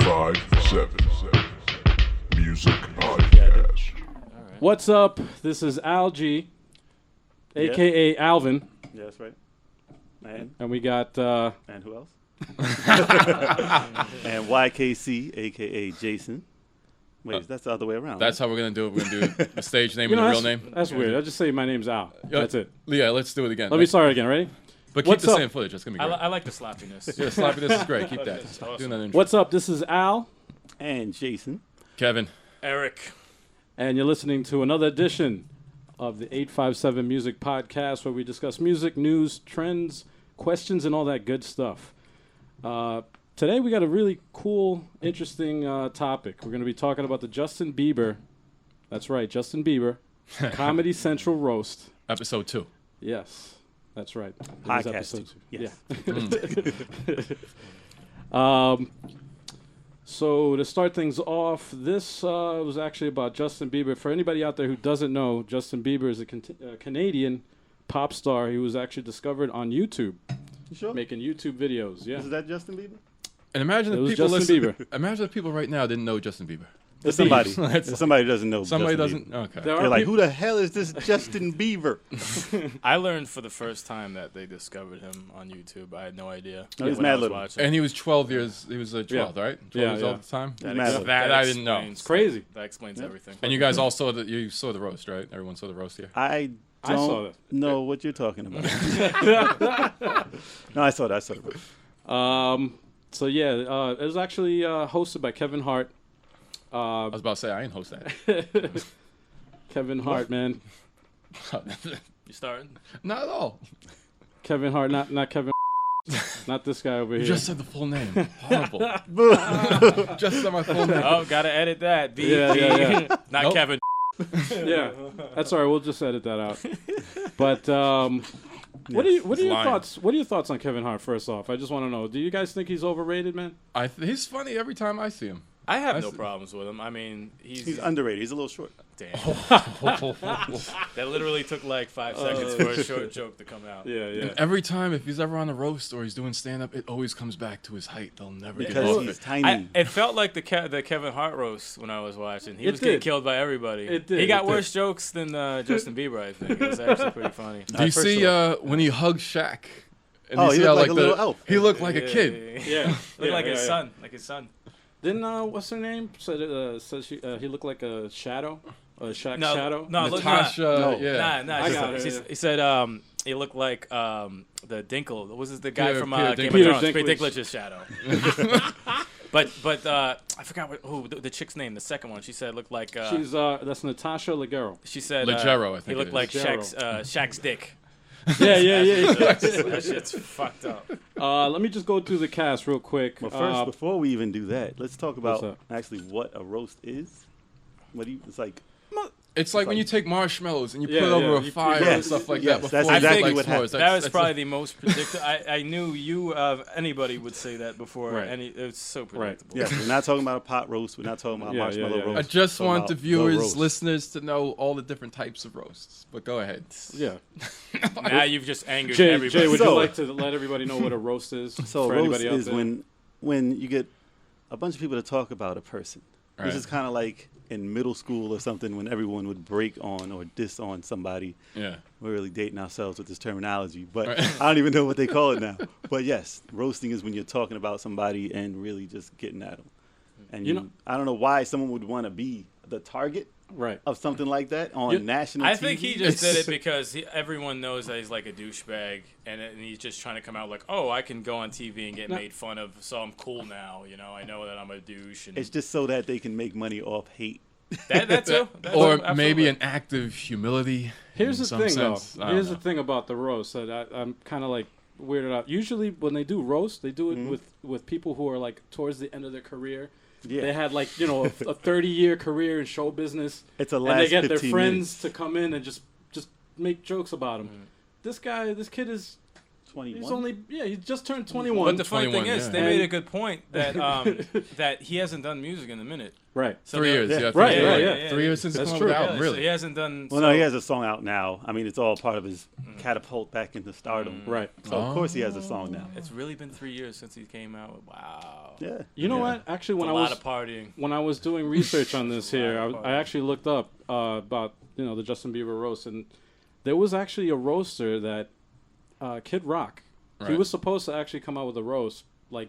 857 Music Podcast. What's up? This is Al G, a.k.a. Alvin. Yeah, that's right. And we got... And who else? And y.k.c, a.k.a. Jason. Wait, that's the other way around. That's how we're going to do it. We're going to do the stage name you know, and the real name. That's weird. I'll just say my name's Al. That's it. Yeah, let's do it again. Let me start again. Ready? But keep the same footage. That's going to be great. I like the sloppiness. Yeah, sloppiness is great. Keep that. Awesome. Do another intro. What's up? This is Al. And Jason. Kevin. Eric. And you're listening to another edition of the 857 Music Podcast, where we discuss music, news, trends, questions, and all that good stuff. Today we got a really cool, interesting topic. We're going to be talking about the Justin Bieber, that's right, Justin Bieber, Comedy Central Roast. Episode 2. Yes, that's right. Podcast. Yes. Yeah. So to start things off, this was actually about Justin Bieber. For anybody out there who doesn't know, Justin Bieber is a Canadian pop star. He was actually discovered on YouTube. You sure? Making YouTube videos. Yeah. Is that Justin Bieber? And imagine It the was people Justin listening. Bieber. Imagine the people right now didn't know Justin Bieber. There's somebody. Somebody doesn't know. Somebody Justin doesn't. Bieber. Okay. There They're are like, people- who the hell is this Justin Bieber? I learned for the first time that they discovered him on YouTube. I had no idea. Oh, he's when I mad was little. watching. And he was 12 years. He was 12, right? 12 years old at the time. That, Mad ex- little. That I didn't know. explains- It's crazy. That explains everything. And you guys all saw the roast, right? Everyone saw the roast here. I I saw don't that. know what you're talking about. No, I saw that. So yeah, it was actually hosted by Kevin Hart. I was about to say I ain't host that. Kevin Hart, man. You starting? Not at all. Kevin Hart, not Kevin. Not this guy over You here. just said the full name. Horrible. Just said my full name. Oh, gotta edit that. Yeah. Not Nope. Kevin. Yeah, that's all right. We'll just edit that out. But what are your lying. thoughts? What are your thoughts on Kevin Hart? First off, I just want to know: do you guys think he's overrated, man? He's funny every time I see him. I have no see. problems with him. I mean, He's underrated. He's a little short. damn. That literally took like 5 seconds for a short joke to come out. Yeah. And every time, if he's ever on a roast or he's doing stand-up, it always comes back to his height. They'll never get Because off he's it. tiny. It felt like the Kevin Hart roast when I was watching. He It was getting did. killed by everybody. It did, He got it did. worse jokes than Justin Bieber, I think. It was actually pretty funny. Do you First see of when he hugged Shaq? And Oh, you he see looked how, like a little elf. He looked like a kid. Yeah. Looked like his yeah. son. Like his son. Didn't what's her name? Said he looked like a shadow, a Shaq No, shadow. no, look, Natasha, No. yeah. Nah, I got it. he said he looked like the Dinkle. What was this, the guy Peter- from Peter Game Dinklage. of Thrones? Peter Dinklage. Dinklage's shadow. but I forgot the chick's name. The second one. She said looked like. She's that's Natasha Leggero. She said Leggero, I think he it looked is. like Leggero. Shaq's dick. Yeah. That shit's fucked up. Let me just go through the cast real quick. Well, first, before we even do that, let's talk What's about that? actually what a roast is. It's like. It's like when you take marshmallows and you Yeah, put it over yeah. a fire Yes, and stuff like yes, that. that's before exactly you, like, what happened. s'mores. That was That's probably the most predictable. I knew anybody would say that before. Right. It was so predictable. Yes, we're not talking about a pot roast. We're not talking about Yeah, marshmallow yeah. I roast. just We're want talking the about viewers, roast. listeners to know all the different types of roasts. But go ahead. Yeah. Now you've just angered Jay, everybody. would you So- like to let everybody know what a roast is? So for a roast anybody out is there? when you get a bunch of people to talk about a person. Right. This is kind of like in middle school or something when everyone would break on or diss on somebody. Yeah. We're really dating ourselves with this terminology, but Right. I don't even know what they call it now. But yes, roasting is when you're talking about somebody and really just getting at them. And You know- I don't know why someone would want to be the target Right. of something like that on You- national I TV. think he just did It's- it because everyone knows that he's like a douchebag, and he's just trying to come out like, oh, I can go on TV and get No. made fun of, so I'm cool now. You know, I know that I'm a douche. And It's just so that they can make money off hate. that too. Or Absolutely. maybe an act of humility. Here's in the some thing, sense. I though. don't Here's know. the thing about the roast that I'm kind of like weirded out. Usually, when they do roast, they do it with people who are like towards the end of their career. Yeah. They had like a 30-year career in show business, It's a and last they get their 15 friends minutes. to come in and just make jokes about him. This kid is 21. He's only he just turned 21. But the funny thing 21, is, yeah. they made a good point that that he hasn't done music in a minute. right. So 3 years, yeah. Right, yeah, right, yeah. yeah. 3 years since That's he came true. out with the album, So really. he hasn't done. Well, no, he has a song out now. I mean, it's all part of his catapult back into stardom. Right. So of course he has a song now. It's really been 3 years since he came out. Wow. Yeah. You know Yeah. what? Actually, when a I lot was of partying. when I was doing research on this here, Wow. I actually looked up about the Justin Bieber roast, and there was actually a roaster that Kid Rock. He Right. was supposed to actually come out with a roast like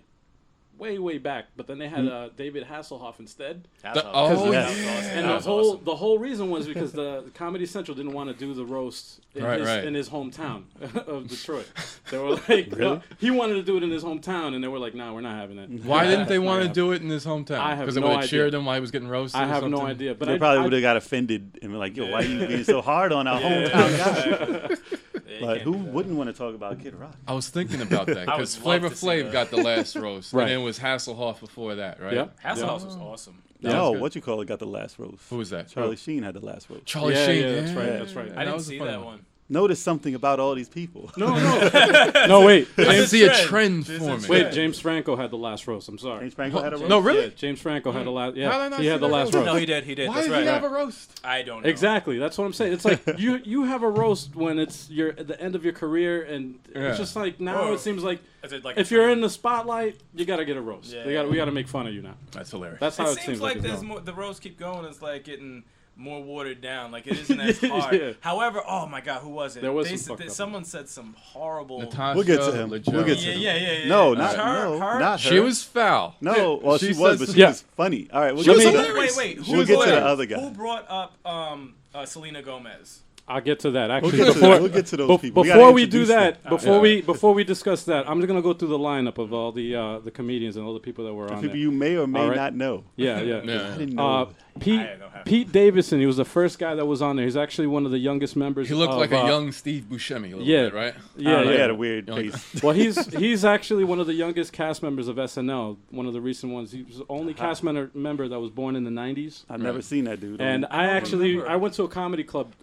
way back, but then they had David Hasselhoff instead. Oh, yeah. And the whole reason was because the Comedy Central didn't want to do the roast in his hometown of Detroit. They were like, he wanted to do it in his hometown, and they were like, "No, we're not having it." Why didn't they want to do it in his hometown? I have Because they no would have idea. cheered him while he was getting roasted. I or have no something? idea, but They probably would have got offended and been like, "Yo, why are you being so hard on our hometown guy?" But who wouldn't want to talk about Kid Rock? I was thinking about that I because would Flavor love to see Flav that. got the last roast, Right. and then it was Hasselhoff before that, right? Yep. Hasselhoff was awesome. Yeah, No, that's good. what you call it got the last roast. Who was that? Charlie Sheen had the last roast. Charlie Yeah, Sheen. yeah, that's right, that's right. I that didn't was a see funny that one. Notice something about all these people. No, wait. I James, see a trend. trend This is forming. trend. wait, James Franco had the last roast. I'm sorry. James Franco had a roast. No, really? Yeah, James Franco had the last. How did I Yeah, not he see had the that last roast? roast. No, he did. He did. Why That's did right. he have a roast? I don't know. Exactly. That's what I'm saying. It's like you have a roast when it's at the end of your career, and Yeah. it's just like now Or- it seems like Is it like if you're in the spotlight, you gotta get a roast. Yeah. We gotta make fun of you now. That's hilarious. That's how It it, seems seems like it's there's going. more. The roasts keep going. It's like getting more watered down. Like it isn't as hard. Yeah. However, oh my God, who was it? There was They some fucked up someone said some horrible. Natasha We'll get to him. Leggero. We'll get to Yeah, him. yeah. No, not her. not her. She was foul. No, well, she She was, says- but she Yeah. was funny. All right, we'll She get was to hilarious. that. Wait. She Who was We'll get to the hilarious. other guy. Who brought up Selena Gomez? I'll get to that. Actually, We'll get to before that. We'll get to those people. We before gotta we do introduce that, them. before we discuss that, I'm just gonna go through the lineup of all the comedians and all the people that were on People there. you may or may All right. not know. Yeah. I didn't know. Pete I don't have Pete Davidson, he was the first guy that was on there. He's actually one of the youngest members. He looked of, like a young Steve Buscemi a little yeah. bit, right? Yeah, He yeah. had a weird Young- face. Well, he's actually one of the youngest cast members of SNL. One of the recent ones. He was the only cast member that was born in the '90s. I've never seen that dude. And remember. I went to a comedy club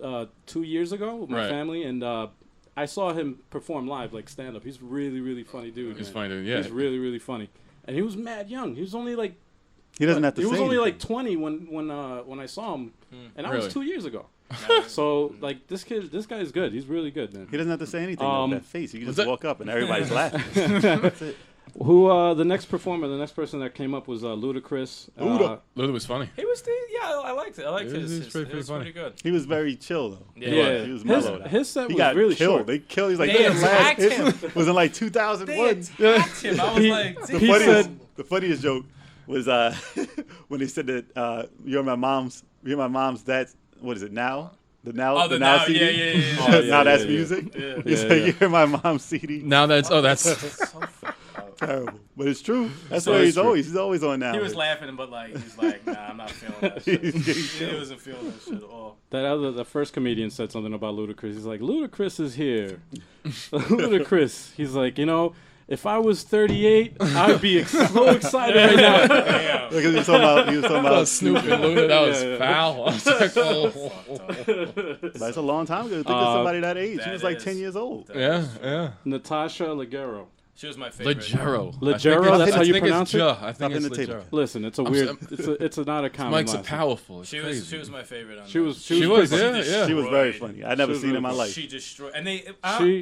2 years ago with my Right. family, and I saw him perform live, like stand up. He's really funny dude. He's man. funny, dude, yeah. He's really funny, and he was mad young. He was only like he doesn't have to he say was only like anything. 20 when I saw him, and that Really? was 2 years ago. So like this guy is good. He's really good, man. He doesn't have to say anything with that face. He can was just that- walk up and everybody's laughing. That's it. Who the next person that came up was Ludacris. Luda was funny. He was I liked it. I liked It his. was pretty It was funny. pretty good. He was very chill though. Yeah, He was mellowed out. his set He was got really killed. short. They killed. He's like, They "Look at last attacked him. hit was in like 2001. They attacked him. I was like, The He funniest, said- the funniest joke was when they said that you're my mom's dad's. What is it now? The now. Oh, the the now now, CD. yeah, yeah, yeah. Oh, yeah, now that's yeah. music. Yeah. He's Yeah, like, yeah. you're my mom's CD. Now that's so Terrible, but it's true. That's So why it's he's true. always on now. He was laughing, but like he's like, nah, I'm not feeling that shit. He wasn't feeling that shit at all. The first comedian said something about Ludacris. He's like, Ludacris is here. Ludacris. He's like, if I was 38, I'd be so excited right now. Damn. Because he was talking about Snoop and Luda. That was Yeah, yeah. foul. I was like, oh. But it's a long time ago. Think of somebody that age. He that was like is- 10 years old. Yeah. Natasha Leggero. She was my favorite. Leggero. Leggero, that's how you pronounce it? I Stop think it's in the table. Leggero. Listen, it's a I'm weird. s- It's not a common. Mike's a last name. powerful. It's She crazy. was my favorite on She that. was. She was, pretty- yeah. She was very Destroyed. funny. I'd never She was seen her in my really life. She destroyed, and She-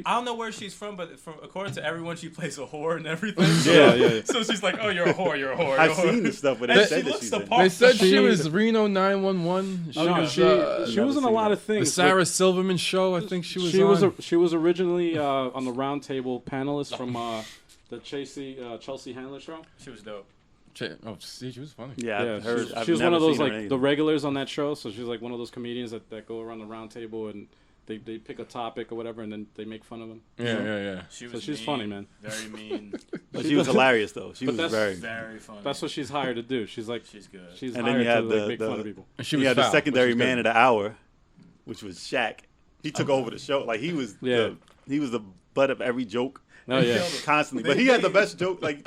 I don't know where she's from, but according to everyone, she plays a whore and everything. Yeah. So she's like, "Oh, you're a whore. You're a whore." I've you're a whore. seen the stuff, but And they she said that looks she's the in. part. They said she She- was Reno 911. Oh, no, she was never in a seen lot that. of The things. Sarah Silverman show. I think she was. She was originally on the Round Table panelist from the Chelsea Handler show. She was dope. Oh, see, she was funny. Yeah, Yeah, I've heard. she I've was one never of those seen her like in the anything. regulars on that show. So she's like one of those comedians that go around the round table and they pick a topic or whatever and then they make fun of them. Yeah. She So was. she's mean, funny, man. Very mean. But she was hilarious though. She But was that's very. Very funny. That's what she's hired to do. She's like She's good. she's And then hired you have to like, the- make the- fun of people. And she He was had foul, the which secondary is man good. of the hour, which was Shaq. He took over the show. Like he was. Yeah. He was the butt of every joke. Oh yeah. Constantly, but he had the best joke. Like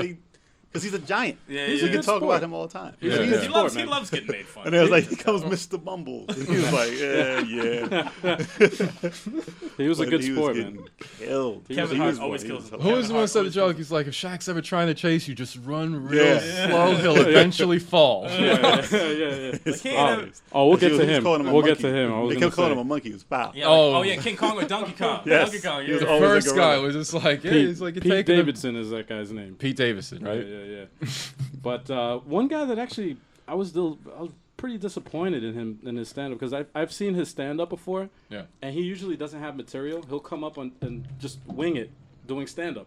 because he's a giant. Yeah, So yeah. you can good talk sport. about him all the time. He's Yeah. a good He sport, loves man. getting made fun. And it was like, here comes Mr. Bumble. And he was like, yeah. He was a But good he was sport, getting man. Killed. Kevin He Hart was always one. kills him. Who was the one that said the joke? He's like, if Shaq's ever trying to chase you, just run real slow. He'll eventually fall. Yeah. It's can't hilarious. Oh, we'll get He to was him. calling him a We'll get monkey. to him. I was They gonna kept calling say. him a monkey. It was foul. Yeah, Oh. yeah, King Kong or Donkey Kong. Yes. Donkey Kong. He was Yeah. always First a guy gorilla. was just like, yeah, Pete, he's like, you're Pete taking him. Davidson is that guy's name. Pete Davidson, right? Yeah. But one guy that actually I was pretty disappointed in him in his stand up because I've seen his stand up before. Yeah. And he usually doesn't have material. He'll come up and just wing it doing stand up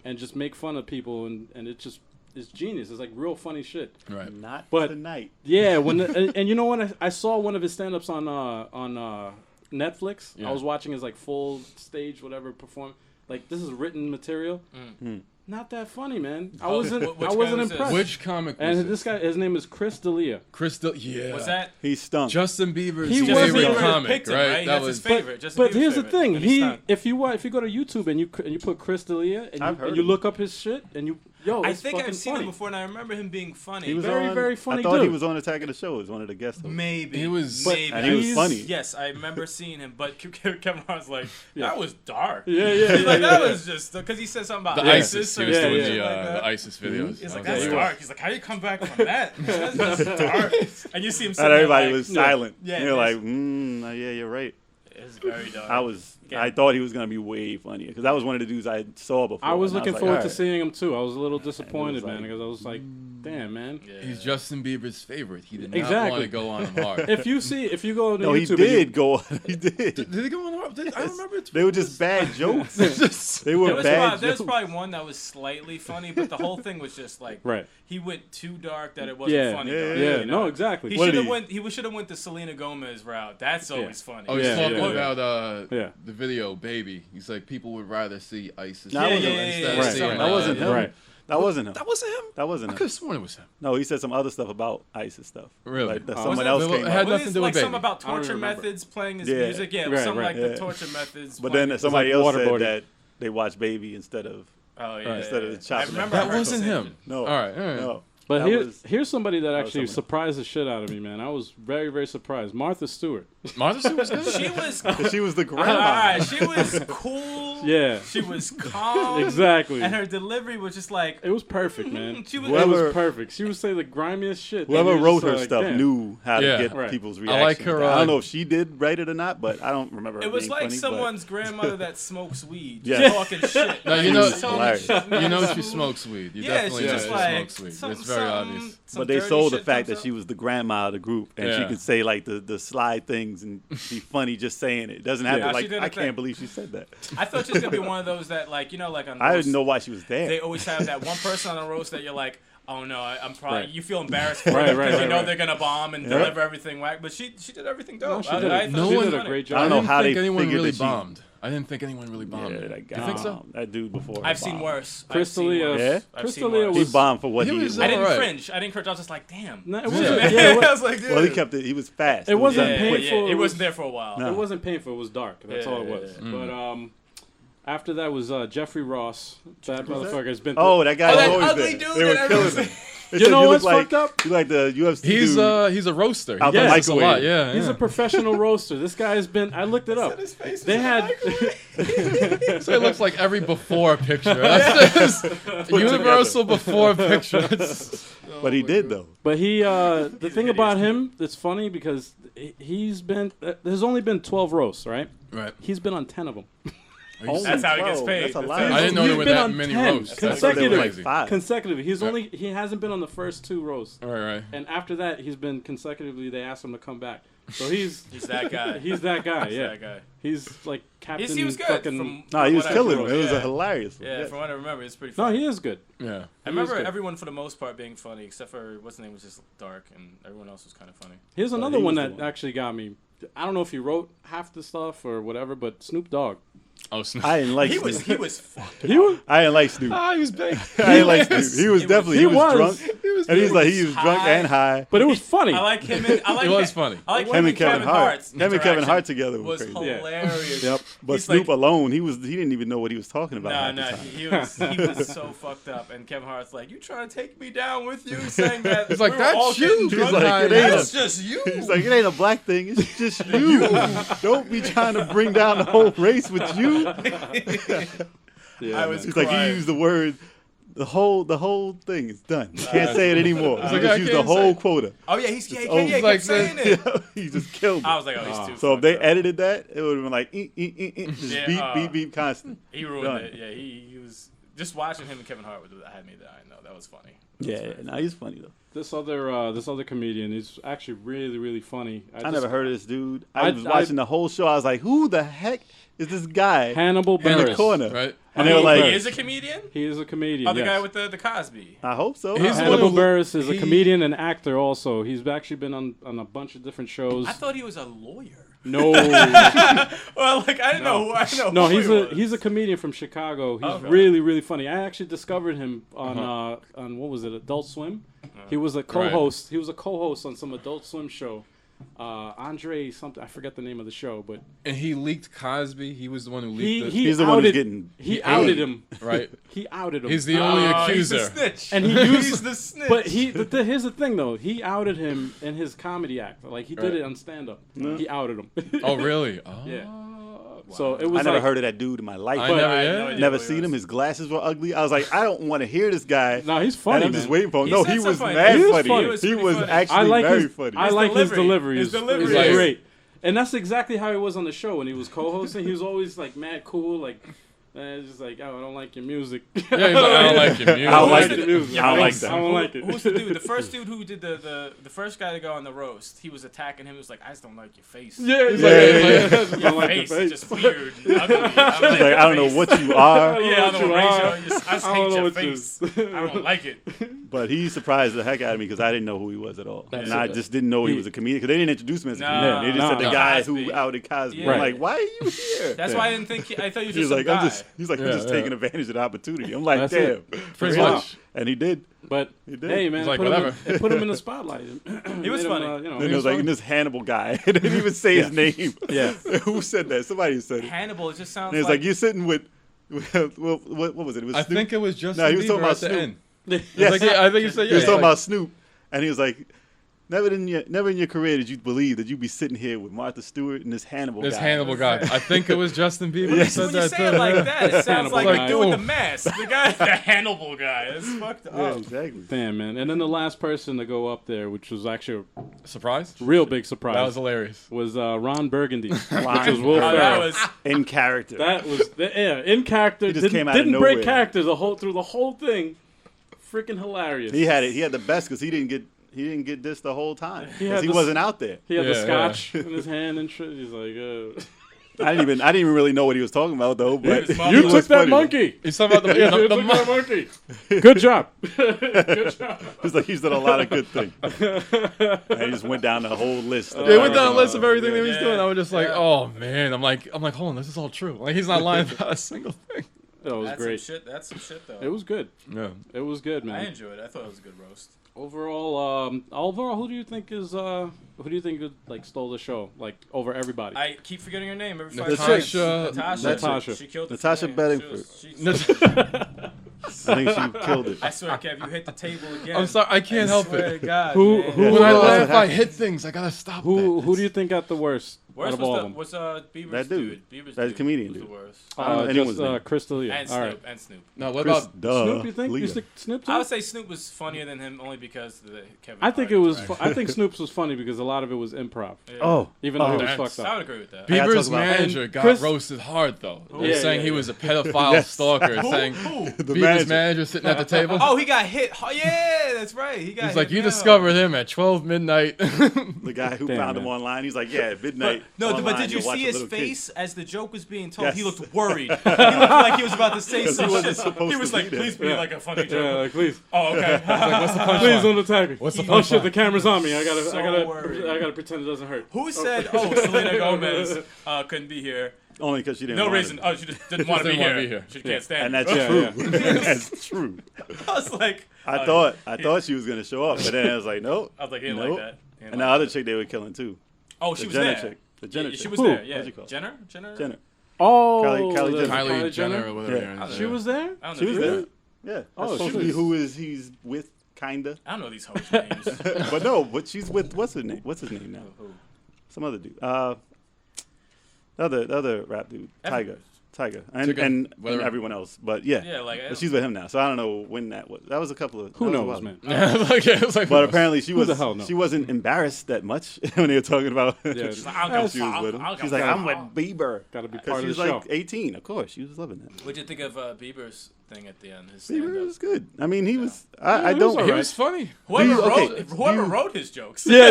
and just make fun of people and it's genius. It's like real funny shit. Right. Not But- tonight. Yeah, and you know what? I saw one of his stand ups on Netflix. Yeah. I was watching his like full stage whatever perform. Like this is written material. Not that funny, man. I wasn't which guy was this? impressed. Which comic was and it? this guy, his name is Chris D'Elia. Yeah. What's that? He stunk. Justin Bieber's He favorite wasn't- comic, picked him, right? right? That That's was his favorite. Justin But Bieber's here's the favorite. thing: And he stunk. if you go to YouTube and you put Chris D'Elia and I've heard you him. look up his shit and I it's think fucking I've seen funny. him before, and I remember him being funny. He was Very, on, very funny I thought he dude. was on Attack of the Show. He was one of the guest hosts. Maybe. He was- Maybe. And he was He's- funny. Yes, I remember seeing him, but Kevin Hart's like, that was dark. Yeah. He's like, that was just because he said something about The ISIS. He or was something doing like the that. ISIS videos. He's like, That was that's great. dark. He's like, how do you come back from that? That's just dark. And you see him And sitting there everybody like, was silent. Yeah, You're like, it's- yeah, you're right. It's very dark. I thought he was gonna be way funnier because that was one of the dudes I saw before. I was and looking like, forward all to right. seeing him too. I was a little disappointed, like- man, because I was like, damn, man. Yeah. He's Justin Bieber's favorite. He did not Exactly. want to go on him hard. If you go to No, he YouTube, did go. He did. Did he go on hard? I remember it. They were just bad jokes. They were bad There's jokes. probably one that was slightly funny, but the whole thing was just like Right. he went too dark that it wasn't Yeah, funny. yeah, dark, yeah, you know? no, exactly. He What should did have he- went. He should have went the Selena Gomez route. That's always funny. Oh, he's Yeah, talking yeah, about Yeah. the video "Baby." He's like, people would rather see ISIS That wasn't- instead of Right. seeing That wasn't him. Right. That wasn't him. That wasn't him. That wasn't I him. could have sworn it was him. No, he said some other stuff about ISIS stuff. Really? Like that Oh. someone Was it- else it came had up. nothing to do with like something Baby. about I don't torture remember. methods playing his Yeah. music. Yeah, it was Right, something right. like the Yeah. torture methods. But playing then his- somebody like else said waterboarding. that they watched Baby instead of. Oh yeah. Instead of yeah. chopping I remember it. I That heard wasn't the same him. No. All right. No. But That here's was- here's somebody that was actually someone. surprised the shit out of me, man. I was very, very surprised. Martha Stewart. Martha Stewart was good. She was. 'Cause she was the All grandma. right, she was cool. Yeah. She was calm. Exactly. And her delivery was just like. It was perfect, man. She was. It Whoever- was perfect. She would say the grimiest shit. Whoever and you're wrote just her like, stuff damn. knew how Yeah. to get Right. people's I reactions. like her, I don't know if she did write it or not, but I don't remember. Her It was being like funny, but- someone's grandmother that smokes weed, Yeah. just talking shit. No, Like, you know- just telling Hilarious. shit, You know man. she smokes weed. You Yeah, definitely she's know just she like smokes weed. something- It's very something- obvious. some But they dirty sold the shit fact comes that she up. was the grandma of the group, and she Yeah. could say like the sly things and be funny just saying it. It doesn't have Yeah. to She like did I a can't thing. believe she said that. I thought she was gonna be one of those that, like, you know, like on I roast, didn't know why she was there. they always have that one person on a roast that you're like, oh no, I'm probably Right. you feel embarrassed for Right, it right, because you right, know right. they're gonna bomb and Yeah. deliver everything whack. But she did everything dope. No, she I did, thought No she one- did a great job. I don't know didn't how think they anyone figured really that she- bombed. I didn't think anyone really bombed. Yeah, that guy. You think so? That dude before. I've seen bombed. worse. Chris I've seen D'Elia. worse. Yeah? I've Chris seen D'Elia worse. He was- bombed for what He he was I didn't Alright. cringe. I didn't cringe. I was just like, damn. No, it Yeah. wasn't. I Yeah, was like, dude. Well, he kept it. He was fast. It wasn't Yeah, painful. It wasn't there for a while. No. It wasn't painful. It was dark. That's all it was. Yeah. But after that was Jeffrey Ross. That motherfucker has been. Oh, that guy Oh, was that always ugly there. dude They were that killing everyone- him. They You said know look what's like, fucked up? You like the UFC He's dude. he's a roaster. Out He the gets a lot. microwave. Yeah, He's yeah. a professional roaster. This guy has been. I looked it up. His face was They in the had. microwave. So it looks like every before picture. That's just universal before picture. But he did though. But he, the thing about him that's funny because he's been. There's only been 12 roasts, right? Right. He's been on 10 of them. Only That's how he gets 12. paid. That's a That's lot. how I didn't know He's there were been that on many 10 roasts. consecutive. Crazy. Five. Consecutive. He's Yeah. only. He hasn't been on the first 2 roasts, Right. and after that, he's been consecutively. They asked him to come back, so he's. He's that guy. He's that guy. He's Yeah. that guy. He's like Captain. He was good. Fucking, From No, he was what I killing him. remember. It was Yeah. a hilarious. Yeah, from what I remember, it's pretty no, funny. he is good. Yeah. I remember good. everyone for the most part being funny, except for what's his name was just dark, and everyone else was kind of funny. Here's another he one was the that one. actually got me. I don't know if he wrote half the stuff or whatever, but Snoop Dogg. Oh, Snoop. I didn't like He Snoop. was fucked. He was. I didn't like Snoop. He was big. I didn't like Snoop. He was definitely. He was drunk. He was was And he's like, he was drunk high. and high. But it was funny. I like him. And, I like It was funny. I like Him and Kevin Hart. Hart's Him and Kevin interaction Hart together was was crazy. hilarious. Yep. But He's Snoop like, alone, he didn't even know what he was talking about. No, half the no, time. he was so fucked up. And Kevin Hart's like, "You trying to take me down with you?" Saying that. It's like, we were that's all you. getting He's drunk. like, it ain't That's a- just you. He's like, it ain't a black thing. It's just you. Don't be trying to bring down the whole race with you. Yeah, I man. was He's like, you crying. use the word. The whole thing is done. You can't say it anymore. You like, just I use the can't whole say- quota. Oh yeah, he over. kept Like saying the- it. He just killed it. I was like, oh, he's too. So if fucked they up. edited that, it would have been like just Yeah, beep, beep, beep, constant. He ruined Done. it. Yeah, he was just watching him and Kevin Hart had me there. I know that was funny. Yeah, no, he's funny though. This other comedian, he's actually really, really funny. I never heard of this dude. I I- was watching the whole show. I was like, who the heck is this guy Hannibal in the Buress. corner? Right? And they were he like, is a comedian. He is a comedian. Oh, the yes. guy with the Cosby. I hope so. He's the Hannibal one who- Buress is a he- comedian and actor also. He's actually been on a bunch of different shows. I thought he was a lawyer. No, Well, like I didn't know. I didn't know. no, who he's he a was. he's a comedian from Chicago. He's Okay. really, really funny. I actually discovered him on what was it, Adult Swim? He was a co-host. He was a co-host on some Adult Swim show. Andre something, I forget the name of the show, but And he leaked Cosby. He was the one who he leaked he He's the one who's outed getting he paid. outed him. it. Right? He outed him. He's the only He's the accuser. snitch. And he used- he's the snitch. But here's the thing though. He outed him in his comedy act. Like he did Right. it on stand up. He outed him. Oh, really? Oh. Yeah. So it was I never like, heard of that dude in my life. I But- never, I had yeah. no idea Never who he seen was. him. His glasses were ugly. I was like, I don't want to hear this guy. No, he's funny, And I'm man. just waiting for him. He No, said he was something. mad He was funny. funny. He was He pretty was funny. actually I like very his funny. I like his delivery. delivery. His Is delivery is great. And that's exactly how he was on the show when he was co-hosting. He was always like mad cool, like just like, oh, I don't like your music. Yeah, he's like, I don't like your music. I don't like the it. music. I don't like that. I don't like it. Who's the dude? The first dude who did the first guy to go on the roast. He was attacking him. He was like, I just don't like your face. Yeah, he's Yeah, like, yeah, yeah, yeah. I Your don't like face your is face. just weird. Ugly. I don't He's like, your I don't know face. what you are, Yeah, I don't know you what are. race you are. I just I don't hate know your what face. you- I don't like it. but he surprised the heck out of me because I didn't know who he was at all. That's And I it. just didn't know he He- was a comedian because they didn't introduce him as a Nah, comedian. They just said the nah. guy Cosby. who outed Cosby. Yeah. I'm like, why are you here? That's why I didn't think. I thought you were He was just some like, guy. I'm Yeah, just yeah. taking advantage of the opportunity. I'm like, That's damn. it. Pretty Really? much. And he did. But He did. hey, man, He's like, put him whatever. it put him in the spotlight. He was Made him, funny. you know, Then he it was like, funny. this Hannibal guy. They didn't even say his name. Yeah. Who said that? Somebody said it. Hannibal. It just sounds And he was like, you're sitting with what was it? It was I Snoop? think it was Justin No, he was Bieber talking about at the Snoop. end. Yes. I think you said, He yeah. was talking like- about Snoop, and he was like, never in your career did you believe that you'd be sitting here with Martha Stewart and this Hannibal This guy. Hannibal guy. I think it was Justin Bieber. Yes. Who when said you that say it too. like that, it sounds Hannibal like guy. the dude with Oh. the mask. The guy, the Hannibal guy. It's fucked Yeah, up. exactly. Damn, man. And then the last person to go up there, which was actually Surprised? a real big surprise, That was hilarious. was Ron Burgundy, which Ron was Will Oh, that Ferrell. was In character. That was in character. He just didn't came out of didn't break nowhere. character through the whole thing. Freaking hilarious. He had it. He had the best because he didn't get this the whole time He because had he the- wasn't out there. He had the Yeah, scotch in his hand and shit. He's like, I didn't even really know what he was talking about though. But was "You he took was that funny, though. monkey. He's talking about the, yeah, You the took that monkey. Good job. Good job." He's like he's done a lot of good things. And he just went down the whole list. They went down a list of everything that he was Yeah. doing. I was just like, Yeah. oh man. I'm like, hold on, this is all true. Like he's not lying about a single thing. That was That's great. some shit. That's some shit though. It was good. Yeah. It was good, I man. enjoyed it. I thought it was a good roast. Overall, who do you think like stole the show like over everybody? I keep forgetting her name every 5 Natasha- seconds. Natasha. She killed it. Natasha for me. Bedingfield. She I think she killed it. I swear, Kev, you hit the table again. I'm sorry, I can't help Swear it. to God, Who- man. who- When I Well, laugh, what I happened? hit things. I gotta stop who that. do you think got the worst out Worst of all of them? was Bieber's That dude. Bieber's That dude comedian was dude. the worst. Anyone's name. Chris D'Elia. And All Snoop. right. And Snoop. No, what Chris, about duh, Snoop, you think? Leah. You think Snoop too? I would say Snoop was funnier than him only because of the Kevin. I think Hart it was. interaction. I think Snoop's was funny because a lot of it was improv, Yeah. Oh, even though he was that's- fucked I up. would agree with that. I gotta Bieber's talk about- manager And got Chris- roasted hard though. They're Yeah, saying yeah, he yeah. was a pedophile Yes. stalker. Saying the Bieber's manager sitting at the table. Oh, he got hit. Oh, yeah, that's right. He got He's hit like, you down. discovered him at 12 midnight. The guy who Damn, found him man. online. He's like, yeah, midnight. No, but online, did you you'll watch see a his little kid. face as the joke was being told? Yes. He looked worried. He looked like he was about to say 'Cause he some wasn't shit. supposed He was to like, be there. please be like a funny Yeah, joke. like please, Oh, okay. What's the punchline? please don't attack me. What's the Oh shit, punchline? the camera's on me. So worried. I gotta pretend it doesn't hurt. Who said, oh, Selena Gomez couldn't be here? Only because she didn't. No want reason. it. Oh, she just didn't want to be Didn't wanna here. be here. She can't stand. And it. that's true. That's true. I was like, I thought she was gonna show up, but then I was like, nope. I was like, he didn't nope. like that. He didn't And the like other that. chick they were killing too. Oh, she The was Jenner there. chick. The Jenner She chick. was Who? there. Yeah. What's it called? Jenner. Jenner. Oh, Kylie the- Jenner. Kylie Jenner or whatever. Yeah. her name is. She was there. I don't know She was these- there. Yeah. That's Oh, supposed she to be was- who is he's with, kinda. I don't know these hoes' names. But no, but she's with what's his name? What's his name now? Who? Some other dude. The other rap dude, Tiger, and Tiger, and whatever. everyone else. But yeah, Yeah, like but she's with him now. So I don't know when that was. That was a couple of. Who that was a knows, while. man? Like, it was like, But apparently she Who was. the hell knows? She wasn't embarrassed that much when they were talking about. Yeah. She's like, I don't she give a was fuck. with him. I don't She's give a like, fuck. I'm with Bieber. Gotta be Because part she of was the show. like 18. Of course, she was loving that. What'd you think of Bieber's thing at the end? His Bieber stand-up? was good. I mean, he was. Yeah, I he don't. was he alright. was funny. Whoever wrote his jokes. Yeah.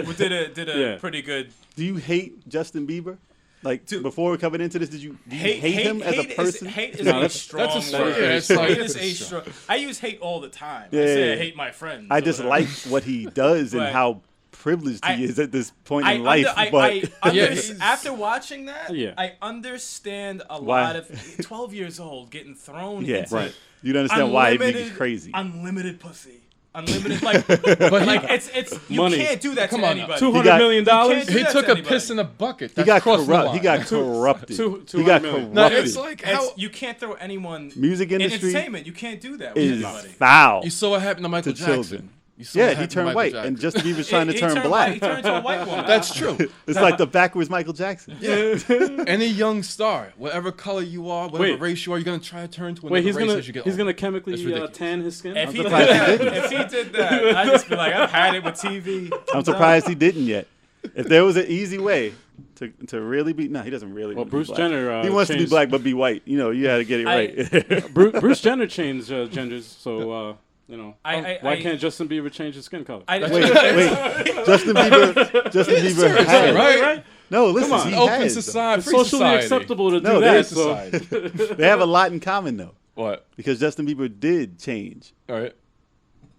did a Yeah. pretty good. Do you hate Justin Bieber? Like before coming into this, did you hate him as a person? Hate is No, a that's- strong that's a word. strong- yeah, it's like- hate is a it's strong. I use hate all the time. Yeah, I say yeah, I yeah. hate my friends. I or just whatever. like what he does and But how privileged he I- is at this point I in life. he's- after watching that, Yeah. I understand a Why? lot of 12 years old getting thrown yeah, into right. You'd understand why he'd be crazy. Unlimited pussy. Unlimited, like it's you Money. can't do that Come to on now. anybody. $200 million. You can't do He that took to a anybody. piss in a bucket. He That's got crossing the corrupt. line. He got corrupted. $200 He got million. No, corrupted. it's like how You can't throw anyone Music in industry entertainment. You can't do that with is anybody. foul. you saw what happened to Michael To Jackson. children. You saw what Yeah, he happened to turned Michael white, Jackson. and Justin Bieber's trying to He turn turned black. white. He turned into a white woman. That's true. It's like the backwards Michael Jackson. Any young star, whatever color you are, whatever Wait. race you are, you're gonna try to turn to another Wait, he's race gonna as you get he's older. gonna chemically That's ridiculous. tan his skin. If he, did surprised he that, didn't. if he did that, I'd just be like, I've had it with TV. I'm surprised he didn't yet. If there was an easy way to really be, no, he doesn't really. Well, want to be Bruce black. Jenner, he wants to be changed- black but be white. You know, you had to get it right. Bruce Jenner changed genders, so you know. I- why I- can't Justin Bieber change his skin color? wait. Justin Bieber has right? No, listen, on. he Open has. society, It's free socially society. acceptable to do No, that. there's So Society. They have a lot in common though, What? because Justin Bieber did change All right.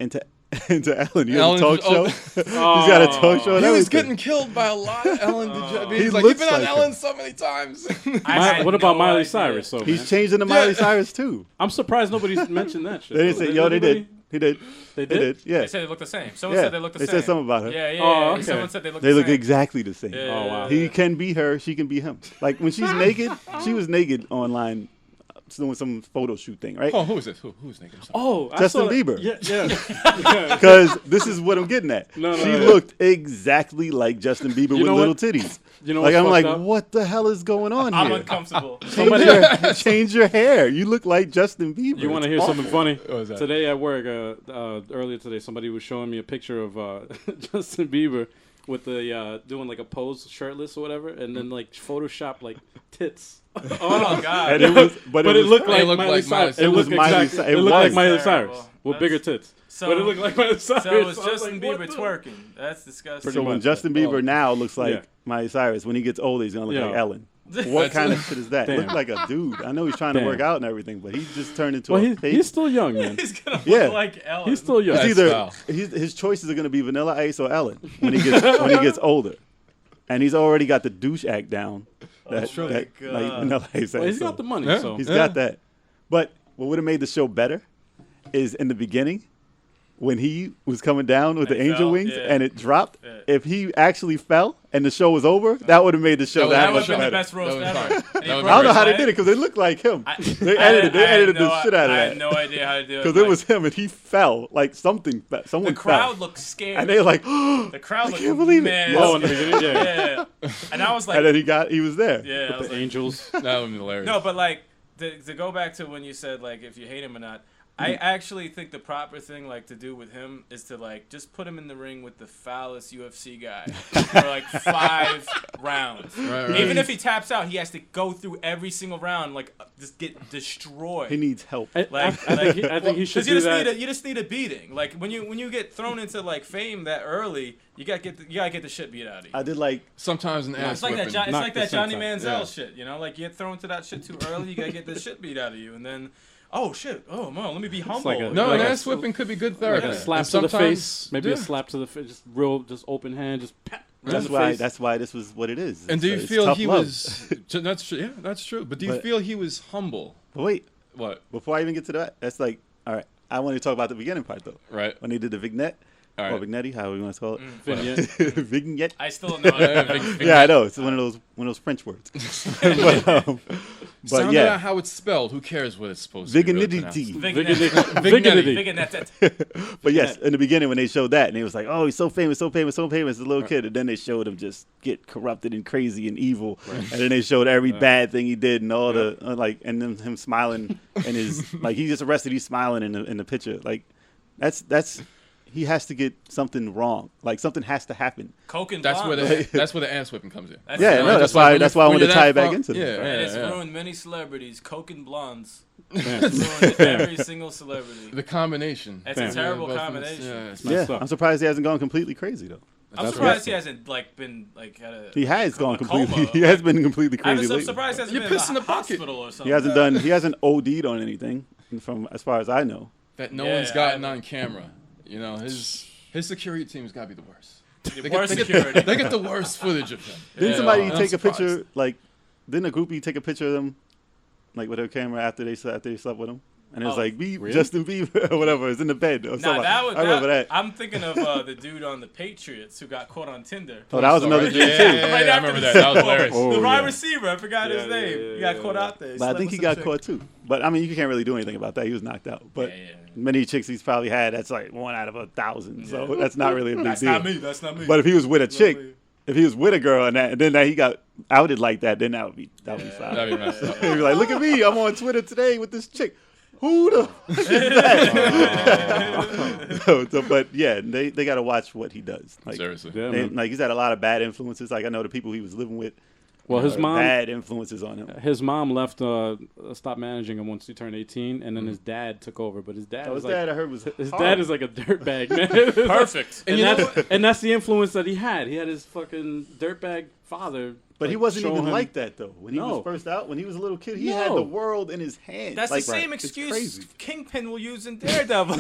into Ellen. You Ellen have a talk show. just- He's got a talk show. and He was everything. getting killed by a lot of Ellen DeGeneres. He He's like, looks you've been on like Ellen him. so many times. what about Miley idea. Cyrus? So He's man? changed into Miley Cyrus too. I'm surprised nobody's mentioned that shit. They didn't say, yo, they did. He did. They They did. did. Yeah. They said they look the same. Someone Yeah, said they look the they same. said something about her. Yeah, yeah. Oh, yeah. okay. Someone said they look They the look same. exactly the same. Yeah, Oh, wow. He can be her. She can be him. Like when she's naked, she was naked online doing some photo shoot thing, right? Oh, who is this? Who's naked? Oh, I Justin saw that. Bieber. Yeah. Because this is what I'm getting at. No, she no. looked exactly like Justin Bieber with know little what? titties. You know Like what's I'm like, fucked up? what the hell is going on I'm here? uncomfortable. Change your hair. You look like Justin Bieber. You want to It's hear awful. something funny? What was that? Today at work, earlier today, somebody was showing me a picture of Justin Bieber with the doing like a pose shirtless or whatever, and then like Photoshop like tits. Oh God. And it was, but But it it looked was- like It looked Miley like Cyrus. Miley It Cyrus. looked It was Miley exactly. Cy- It it looked like was. Miley Terrible. Cyrus with That's- bigger tits. So- But it looked like Miley Cyrus. So it's I was Justin like, what Bieber the- twerking. That's disgusting. So when much. Justin Bieber now looks like Yeah. Miley Cyrus, when he gets older, he's gonna look Yeah. like Ellen. What kind of shit is that? Damn. Look like a dude. I know he's trying to Damn. work out and everything, but he just turned into Well, a fake. he's still young, man. He's gonna look Yeah. like Ellen. He's still young. It's That's either foul. his choices are going to be Vanilla Ice or Ellen when he gets older, and he's already got the douche act down. That, my that God. like Vanilla Ice. Well, has, he's got the money, Yeah. so He's got that. But what would have made the show better is in the beginning when he was coming down with And the he angel fell, wings yeah. and it dropped. Yeah. If he actually fell and the show was over, that would have made the show That that That would much have been the better. best roast That was ever. fine. And he That was broke I don't know his how they leg. did it because it looked like him. I They edited no- the shit out of I that. had no idea how to do it. Because it was him and he fell like something. Someone the crowd fell. looked scared. And they were like, the crowd I looked can't believe it. mad. Yes. Oh, in the beginning, yeah. Yeah. And I was like, and then he was there. yeah. I was The like, Angels. That would be hilarious. no, but like to go back to when you said like if you hate him or not. I actually think the proper thing like to do with him is to like just put him in the ring with the foulest UFC guy for like 5 rounds. Right. Even if he taps out, he has to go through every single round like just get destroyed. He needs help. I Like- think he should Because you do that. you just need a beating. Like when you get thrown into like fame that early, you gotta get the shit beat out of you. I did like Sometimes an ass It's like that. whipping. It's Not like the that Johnny same time. Manziel Yeah. shit. You know, like you get thrown into that shit too early, you gotta get the shit beat out of you, and then oh shit, oh man, let me be humble. like a- No, Like an a- ass whipping could be good Like therapy. a slap And to the sometimes- face, maybe yeah. a slap to the face, just open hand, just pat. That's the why. face. That's why this was what it is. And do you It's feel tough he love. was? That's true. Yeah, that's true. But do you But- feel he was humble? But wait, What? before I even get to that, that's like, all right. I want to talk about the beginning part though. Right. When they did the vignette All or right. vignette, however you want to call it. Vignette. Vignette. I still don't know. Yeah, I know. It's one of those French words. but Sound yeah, out how it's spelled. Who cares what it's supposed to be? really pronounced? Vignette. Vignette. But yes, in the beginning when they showed that, and he was like, "Oh, he's so famous, so famous, so famous," as a little kid, and then they showed him just get corrupted and crazy and evil, and then they showed every bad thing he did and all the and then him smiling and his like he just arrested, he's smiling in the picture. Like that's he has to get something wrong. Like something has to happen. Coke and That's where blonde. that's where the ass whipping comes in. That's Yeah, the- no, that's Just like why when that's you- why I when wanted to you're tie that it back far- into this. yeah. And it's ruined many celebrities. Coke and blondes. Man. It's ruined every single celebrity. The combination. It's a Damn. terrible Both of us, combination. yeah, it's Yeah, messed up. I'm surprised he hasn't gone completely crazy though. I'm That's surprised rough. he hasn't been had a. He has gone a completely. coma. He has been completely I'm crazy lately. surprised he hasn't You're been in pissing the the bucket. hospital or something. He hasn't done. He hasn't OD'd on anything, from as far as I know. that no Yeah, one's gotten I- on camera. You know, his security team's got to be the worst. The worst security. They get the worst footage of him. Didn't Yeah. somebody I'm take a surprised. picture? Like, didn't a groupie take a picture of them, like with her camera after they slept with him? And it was Oh, like, really? Justin Bieber or whatever is in the bed or Nah, something. that was. I remember that. I'm thinking of the dude on the Patriots who got caught on Tinder. Oh, that was another Sorry. dude Yeah, too. yeah, Right I after remember the that. That was Super Bowl. hilarious. Oh, The wide yeah. receiver, I forgot his Yeah, name. yeah, He got yeah, caught yeah. out there. But I think he got caught too. But I mean, you can't really do anything about that. He was knocked out. But Yeah, yeah. many chicks he's probably had, that's like 1 out of 1,000. So that's not really a big That's deal. not me. That's not me. But if he was with a chick, me. if he was with a girl and then that he got outed like that, then that would be foul. That'd be messed up. He'd be like, look at me, I'm on Twitter today with this chick. Who the fuck is that? So, but yeah, they got to watch what he does. Like, Seriously. Yeah, they- man. like he's had a lot of bad influences. Like I know the people he was living with. Well, his mom. bad influences on him. His mom left, stopped managing him once he turned 18, and then his dad took over. But his dad, Oh, was his like, dad I heard was his horrible. dad is like a dirtbag, man. Perfect. and, you know that's the influence that he had. He had his fucking dirtbag father. But he like, wasn't show even him- like that though. When he No. was first out, when he was a little kid, he had No. the world in his hands. That's Like, the same it's excuse crazy. Kingpin will use in Daredevil.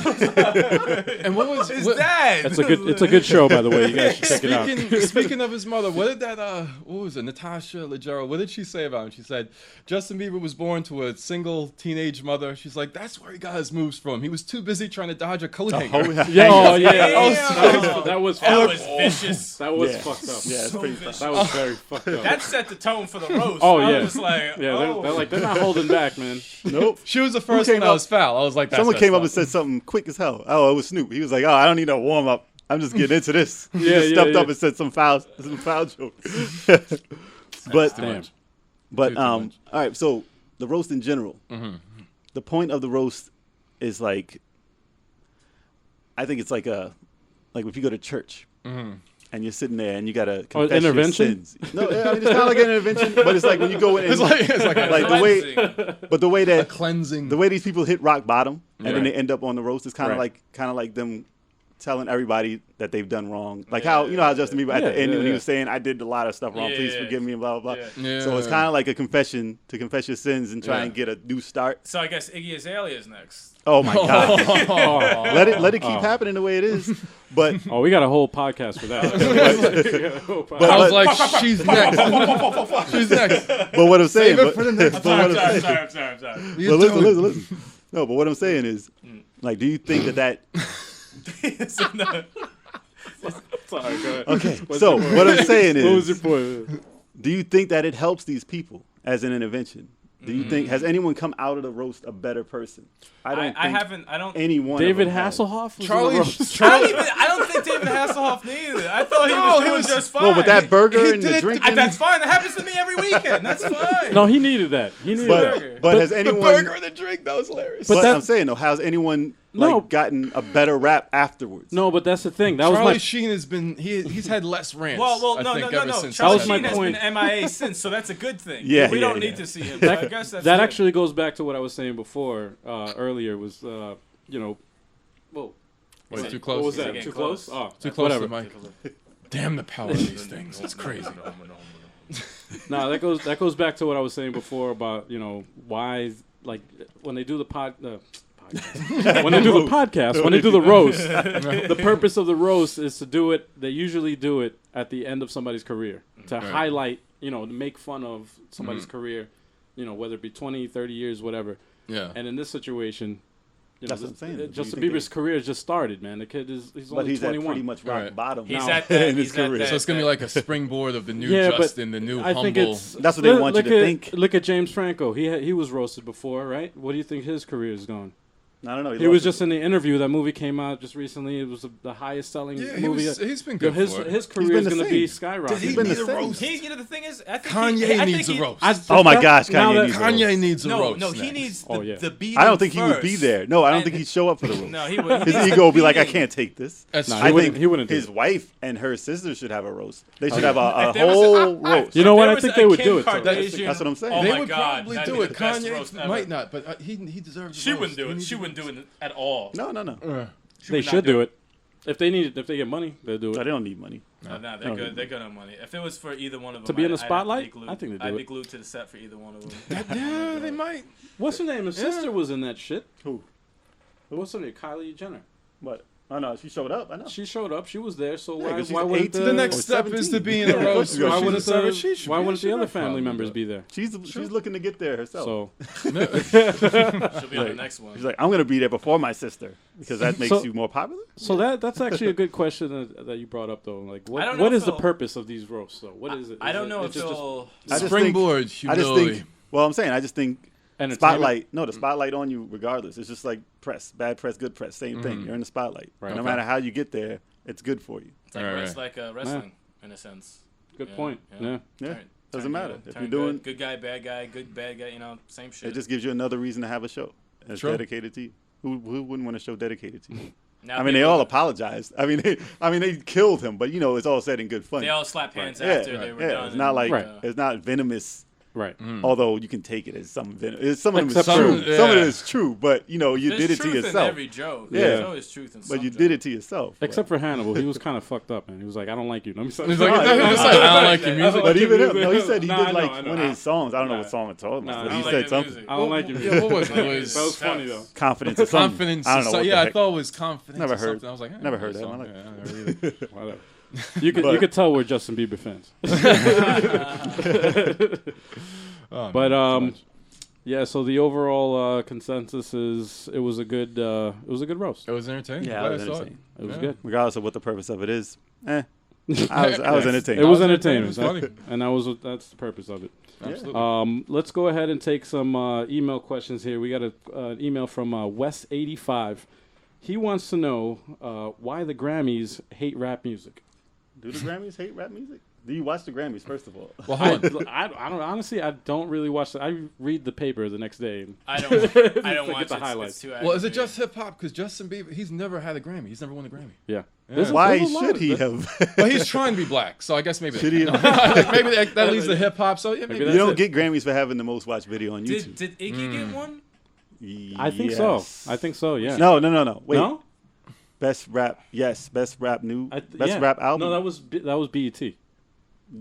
And what was His what, dad. It's a good show, by the way. You guys should check it out. Speaking of his mother, what did that what was it, Natasha Leggero, what did she say about him? She said Justin Bieber was born to a single teenage mother. She's like, that's where he got his moves from. He was too busy trying to dodge a coat hanger. Yeah, oh, yeah. Damn. That was That fucked was vicious. That was Yeah. fucked up. Yeah, it's So pretty vicious. That was very fucked up. That set the tone for the roast. Oh, I yeah. was like, Yeah, oh. they're not holding back, man. Nope. She was the first came one that up- was foul. I was like, that's Someone messed came up and said something quick as hell. Oh, it was Snoop. He was like, "Oh, I don't need no warm up. I'm just getting into this." He Yeah, just yeah, stepped yeah. up and said some foul jokes. but Damn. but Too all much. right. So the roast in general. The point of the roast is like, I think it's like if you go to church. And you're sitting there and you gotta confess intervention? your sins. No, I mean, it's kind of like an intervention, but it's like when you go in. It's like the way, Cleansing. but the way a that cleansing. the way these people hit rock bottom and then Right. they end up on the roast is kind of Right. like them telling everybody that they've done wrong. Like how how Justin Bieber at Yeah, the end when he yeah. was saying I did a lot of stuff wrong. Please Yeah. forgive me and blah blah blah. Yeah. Yeah. So it's kind of like a confession to confess your sins and try Yeah. and get a new start. So I guess Iggy Azalea is next. Oh my god. Oh, let it keep happening the way it is. But oh, we got a whole podcast for that. I was like, she's next. She's next. but what I'm saying Save it for the next but what I'm saying- I'm sorry. but listen. No, but what I'm saying is, like, do you think that Sorry, go ahead. okay? So what I'm saying What was your is, point? do you think that it helps these people as an intervention? Do you think has anyone come out of the roast a better person? I don't. I think haven't. I don't. anyone. David of them has. Hasselhoff was Charlie, in the roast. I don't think David Hasselhoff neither. I thought he was doing just fine. Well, with that burger He and did the it- drinking. That's fine. That happens to me every weekend. That's fine. No, he needed that. He needed that. but has The anyone? burger and the drink, that was hilarious. But that- I'm saying though, has anyone No. like gotten a better rap afterwards? No, but that's the thing. That was Charlie my. Sheen has been he's had less rants. Well, I no. think, ever Charlie since That was Sheen my has point. been MIA since, so that's a good thing. Yeah, we yeah, don't yeah. need to see him. So I guess that's That good. actually goes back to what I was saying before earlier. Was whoa. Wait, too What close. was that? Getting Too close. close? Oh, Too close whatever. to the mic. Damn the power of these things. It's crazy. No, that goes back to what I was saying before about why like when they do the podcast. When they do the podcast, when they do the roast, the purpose of the roast is to do it. They usually do it at the end of somebody's career to highlight, to make fun of somebody's career, whether it be 20, 30 years, whatever. Yeah. And in this situation, That's what I'm saying. Justin Bieber's career just started, man. The kid he's but only he's 21. at pretty much rock bottom He's now at that. in his He's at career. that. So it's gonna be like a springboard of the new Yeah, but Justin, the new I humble. think it's That's what they want you to think. Look at James Franco. He was roasted before, right? What do you think his career is going? I don't know. He was just in the interview. That movie came out just recently. It was the highest selling movie. he's been good for it. His career is been the going to be same. skyrocketing. Does he been need the a same. roast? The thing is, I think Kanye needs a roast. Oh my gosh, now Kanye that- needs a Kanye roast. needs a roast. No, he next. needs Oh, yeah. the beat. I don't think he would be there. No, I don't think he'd show up for the roast. No, he would. His ego would be like, I can't take this. That's Nah, true. he I wouldn't- think he wouldn't do his it. wife and her sister should have a roast. They should have a If there was whole roast. You know what? There I was think a they would Kim do it, though. Kardashian- That's what I'm saying. Oh They my would God, probably that'd do be it. the best roast Kanye ever. might not, but he deserves. She a wouldn't do roast. it. She wouldn't do it at all. No. They would not should do do it. If they get money, they'll do No, they it. don't need money. No, they're good. They're good on money. If it was for either one of them, To be in the I'd spotlight? be glued. I think they'd do I'd it. be glued to the set for either one of them. Yeah, they might. What's her name? His sister was in that shit. Who? What's her name? Kylie Jenner. What? Oh, no, she showed up. I know. She showed up. She was there. So Yeah, why 'cause she's wouldn't 18. The next Or step is 17. to be in a Yeah, roast. of course why she wouldn't She's why wouldn't the should other have family probably members done. be there? She's looking to get there herself. So She'll be on the next one. She's like, I'm going to be there before my sister because that makes So- you more popular. So that's actually a good question that you brought up though. Like, I don't know what if is the it'll- purpose of these roasts though? What is it? I don't know It's if just it'll. I just Springboard, I just humility. think. Well, I'm saying I just think entertainment? spotlight. No, the spotlight on you regardless. It's just like press, bad press, good press, same thing. You're in the spotlight. Right. No Okay. matter how you get there, it's good for you. It's like, Right, it's like wrestling in a sense. Good Yeah, point. yeah. Yeah. Yeah, Turn- doesn't turn matter good, if turn you're good. doing. Good guy, bad guy, good bad guy. Same shit. It just gives you another reason to have a show that's True. dedicated to you. Who wouldn't want a show dedicated to you? Now I mean, they people- all apologized. I mean, they killed him, but it's all said in good fun. They all slapped hands Yeah, after they were done. it's not like Right. it's not venomous. Right. Although you can take it as some venomous. Some of them is Except true. for- Some of yeah. it is true, but you There's did it to truth in yourself. every joke. Yeah. There's always truth in some But you joke. did it to yourself. Except for Hannibal, he was kind of fucked up, man. He was like, "I don't like you." Let me say. He's like, I don't like your music. But even him, no, he said he Nah, I did know, like I know. one of his songs. I don't know Nah. what song it's called, Nah, but I he don't said like something. music. I don't like your Yeah, what was it? Like, It was That was funny though. Confidence or something. confidence. I don't know So, what yeah, the I heck. thought it was confidence. Never or heard. something. I was like, Never heard that in my song. life. Yeah, I never either. Whatever. You But- could tell we're Justin Bieber fans. Oh, But man, too much. yeah. So the overall consensus is it was a good roast. It was entertaining. Yeah, Glad it was I saw entertaining. It was Yeah. good. Regardless of what the purpose of it is, I was entertained. It was entertaining. entertaining. It was funny. And that's the purpose of it. Absolutely. Let's go ahead and take some email questions here. We got an email from Wes85. He wants to know why the Grammys hate rap music. Do the Grammys hate rap music? Do you watch the Grammys first of all? Well, hold on. I don't honestly. I don't really watch it. I read the paper the next day. And I don't Forget watch the it. highlights. It's too Well, is it aggravating. just hip hop? Because Justin Bieber, he's never had a Grammy. He's never won a Grammy. yeah. Yeah. Why there's a lot should of- he have? Well, he's trying to be black, so I guess maybe Should he have? maybe that leads to hip hop. So yeah, maybe Maybe You that's don't it. get Grammys for having the most watched video on YouTube. Did Iggy get one? I think so. Yes. I think so. Yeah. No. Wait. No? Best rap. Yes. Best rap new. Best Yeah. rap album. No, that was BET.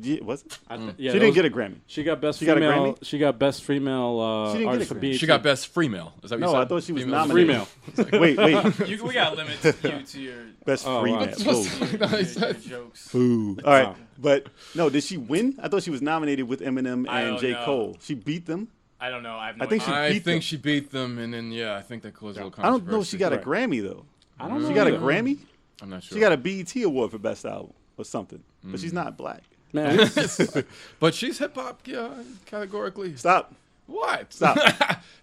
Yeah, was it? Yeah, She that didn't was- get a Grammy. She got best She got a female. Grammy? She got best female She didn't get artist a for Grammy. BET. she got best female. Is that what No, you said? I thought she was Female. nominated. female. Wait. We got limits you to your, Best Oh, free wow. man. your jokes. All right, Wow. but no, did she win? I thought she was nominated with Eminem I and don't J. know. Cole. She beat them. I don't know. I have no I think idea. she I beat think them. she beat them, and then I think that caused a little I don't know if controversy. she got a Right. Grammy though. I don't know. She got a either. Grammy. I'm not sure. She got a BET award for best album or something. But she's not black. Man, it's- But she's hip hop, yeah, categorically. Stop. What? Stop.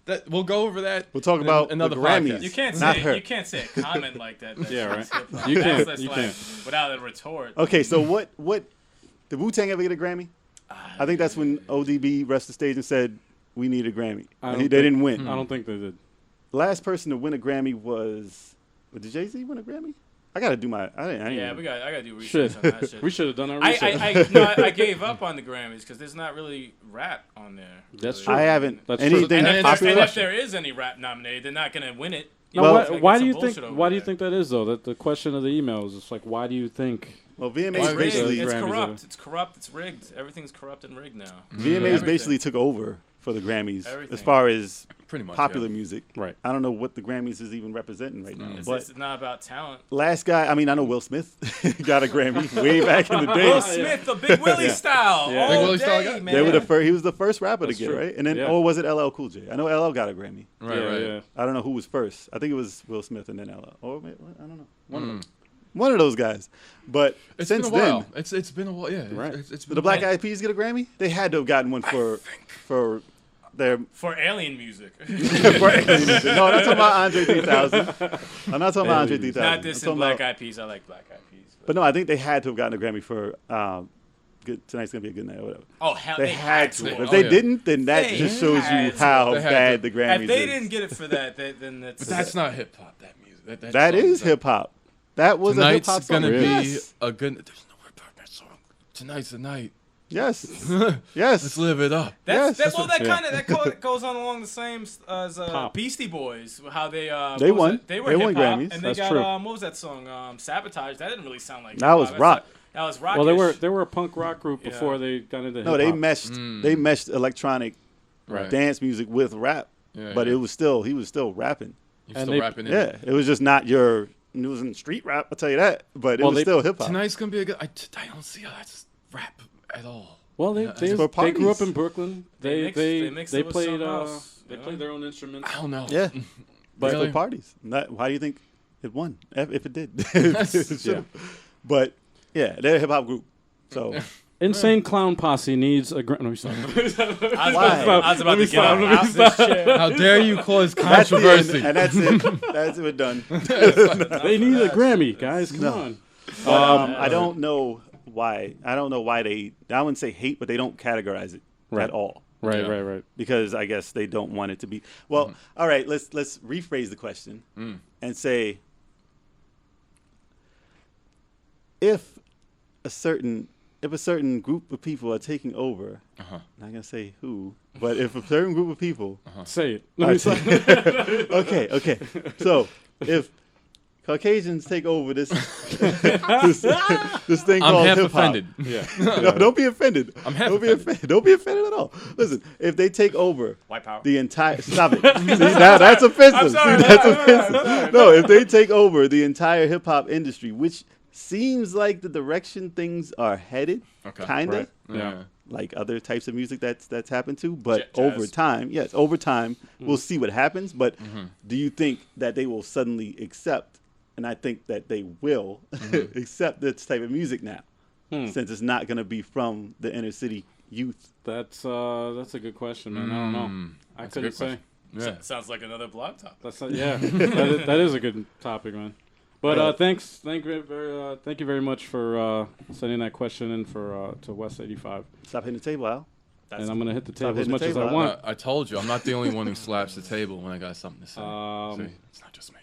That we'll go over that. We'll talk in about another the Grammys. podcast. You can't Not say her. you can't say a comment like that. Yeah, right. That's hip-hop. You can't, That's you like, can't. without a retort. Okay, so what did Wu-Tang ever get a Grammy? I think that's when ODB rushed the stage and said we need a Grammy. I And don't they think- didn't win. I don't think they did. Last person to win a Grammy was did Jay-Z win a Grammy? I gotta do my. I didn't Yeah, even- I gotta do research Shit. on that shit. We should have done our I, research. I gave up on the Grammys because there's not really rap on there. That's really. true. I haven't That's true. anything And if, popular. and if there is any rap nominated, they're not gonna win it. Now, Well- It's gonna why get do some you think? bullshit over Why do you there. think that is though? That the question of the email is just like, why do you think? Well, VMAs It's Why rigged. basically Grammys It's are- corrupt. It's corrupt. It's rigged. Everything's corrupt and rigged now. VMAs Everything. basically took over for the Grammys Everything. as far as Pretty much. popular music. Right. I don't know what the Grammys is even representing right now. But It's not about talent. last guy, I mean, I know Will Smith got a Grammy way back in the day. Will Smith, the Big Willie style. Yeah. All Big Willie day, style guy? man. They were he was the first rapper That's to get true. right, and then Yeah. or was it LL Cool J? I know LL got a Grammy. Right, yeah, right. yeah. I don't know who was first. I think it was Will Smith and then LL, or maybe, I don't know. One Mm. of them. One of those guys. But It's since been a while. then, It's been a while. Yeah. Right. It's did been the Black Eyed Peas get a Grammy? They had to have gotten one for their. For alien music. No, I'm not talking about Andre 3000. I'm not talking about Andre 3000. Not I'm this talking in Black about- Eyed Peas. I like Black Eyed Peas. But no, I think they had to have gotten a Grammy for good. Tonight's gonna be a good night or whatever. Oh, hell, They had to. to. If Oh, they yeah. didn't, then that They just shows had you to. how They had bad to. the Grammys If they is. didn't get it for that, then that's. But that's not hip hop. That music. That song is hip hop. That was a hip Tonight's hop song. gonna be Yes. a good. There's no hip hop in that song. Tonight's the night. Yes. Let's Yes. live it up. That's, Yes. well, that Yeah. kind of goes on along the same as Pop. Beastie Boys. How they They what was won. it? They were They won hip-hop, Grammys. and they That's got true. what was that song? Sabotage. That didn't really sound like That was hip-hop. rock. That was rock. Well, they were a punk rock group Yeah. before they got into No, hip-hop. they meshed electronic Right. dance music with rap, Yeah, but yeah. he was still rapping. You're And still they- rapping it. Yeah, it was just not it wasn't street rap. I'll tell you that, but it Well, was they- still hip hop. Tonight's gonna be a good. I don't see how that's rap at all. Well, they for grew up parties. in Brooklyn. They They mixed it with played something else, they you played know? their own instruments. I don't know. Yeah, but Really? for parties. Why do you think it won? If it did, Yeah. But yeah, they're a hip hop group. So Insane Clown Posse needs a Grammy. No, sorry. I was about me to get out stop. of this chair. How dare you cause that's the end, controversy? and that's it. That's it. We're done. They need a Grammy, guys. Come on. But, I don't know why. I don't know why they. I wouldn't say hate, but they don't categorize it Right. at all. Right, Yeah. right, right. Because I guess they don't want it to be. Well, all right. Let's rephrase the question and say, if a certain group of people are taking over, I'm not gonna say who, but if a certain group of people, Say it. All right, okay. So if Caucasians take over this this thing I'm called half hip hop. offended. Yeah. No, don't be offended. I'm half Don't be offended. Don't be offended at all. Listen, if they take over White power. the entire stop it. See, now that's offensive. sorry, See, that's I'm offensive. No, if they take over the entire hip hop industry, which seems like the direction things are headed, Okay. kinda Right. Yeah. like other types of music that's happened to, but Jazz. over time, we'll see what happens. But do you think that they will suddenly accept? And I think that they will accept this type of music now, since it's not going to be from the inner city youth. That's a good question, man. I don't know. I That's a couldn't good say. question. Yeah. Sounds like another blog topic. That's not, yeah. that is a good topic, man. But thank you very much for sending that question in to West 85, Stop hitting the table, Al. and I'm gonna hit the table as hitting much the as I table. want. I told you, I'm not the only one who slaps the table when I got something to say. See, it's not just me.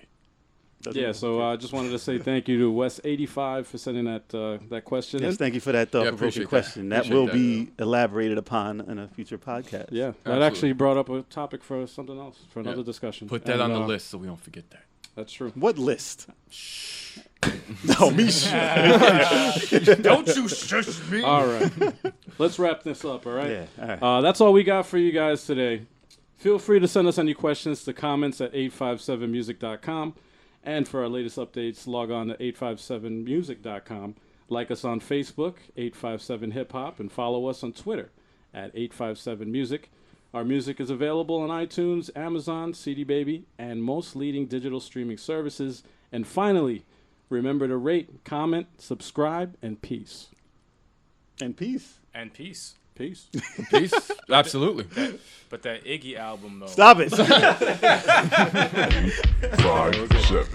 Yeah, so I just wanted to say thank you to West 85 for sending that question. Yes, in. thank you for that thought-provoking appreciate that. question. That Appreciate will that. be elaborated upon in a future podcast. Yeah, that Absolutely. actually brought up a topic for something else, for another Yeah. discussion. Put that And, on the list so we don't forget that. That's true. What list? No, me. Don't you shush me. All right, let's wrap this up. All right. Yeah. All right. That's all we got for you guys today. Feel free to send us any questions to comments at 857music.com. And for our latest updates, log on to 857music.com. Like us on Facebook, 857 Hip Hop, and follow us on Twitter at 857 Music. Our music is available on iTunes, Amazon, CD Baby, and most leading digital streaming services. And finally, remember to rate, comment, subscribe, and peace. And peace. And peace. Peace. Peace? Absolutely. But that Iggy album, though. Stop it. 5, 7.